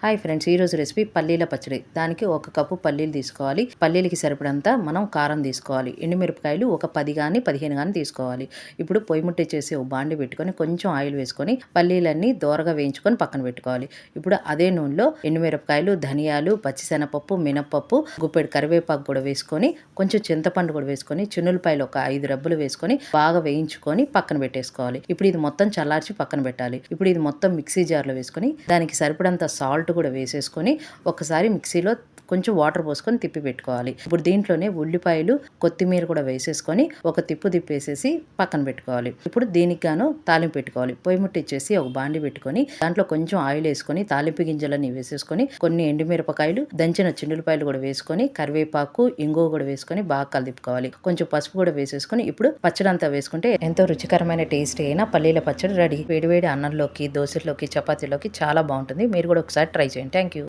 Hi friends, ఈరోజు recipe పల్లీల పచ్చడి. దానికి 1 కప్పు పల్లీలు తీసుకోవాలి. పల్లీలకి సరిపడంత మనం కారం తీసుకోవాలి. ఎండుమిరపకాయలు ఒక 10 కానీ 15 కానీ తీసుకోవాలి. ఇప్పుడు పొయ్యి ముట్టించేసి ఒక బాండి పెట్టుకొని కొంచెం ఆయిల్ వేసుకొని పల్లీలన్నీ దోరగా వేయించుకొని పక్కన పెట్టుకోవాలి. ఇప్పుడు అదే నూనెలో ఎండుమిరపకాయలు, ధనియాలు, పచ్చిశనగపప్పు, మినప్పప్పు, గుప్పెడు కరివేపాకు కూడా వేసుకొని కొంచెం చింతపండు కూడా వేసుకొని చిన్నులపాయలు ఒక 5 రెబ్బలు వేసుకొని బాగా వేయించుకొని పక్కన పెట్టేసుకోవాలి. ఇప్పుడు ఇది మొత్తం చల్లార్చి పక్కన పెట్టాలి. ఇప్పుడు ఇది మొత్తం మిక్సీ జార్లో వేసుకొని దానికి సరిపడంత సాల్ట్ కూడా వేసేసుకొని ఒకసారి మిక్సీలో కొంచెం వాటర్ పోసుకొని తిప్పి పెట్టుకోవాలి. ఇప్పుడు దీంట్లోనే ఉల్లిపాయలు, కొత్తిమీర కూడా వేసేసుకొని ఒక తిప్పేసేసి పక్కన పెట్టుకోవాలి. ఇప్పుడు దీనికి గాను తాలింపు పెట్టుకోవాలి. పొయ్యి ముట్టించేసి ఒక బాండి పెట్టుకొని దాంట్లో కొంచెం ఆయిల్ వేసుకొని తాలింపు గింజలన్నీ వేసేసుకొని కొన్ని ఎండుమిరపకాయలు, దంచిన చిన్నులపాయలు కూడా వేసుకొని కరివేపాకు, ఇంగువ కూడా వేసుకొని బాగా కలిపుకోవాలి. కొంచెం పసుపు కూడా వేసేసుకొని ఇప్పుడు పచ్చడి అంతా వేసుకుంటే ఎంతో రుచికరమైన టేస్ట్ అయిన పల్లీల పచ్చడి రెడీ. వేడివేడి అన్నంలోకి, దోశలోకి, చపాతీలోకి చాలా బాగుంటుంది. మీరు కూడా ఒకసారి ట్రై చేయండి. Thank you.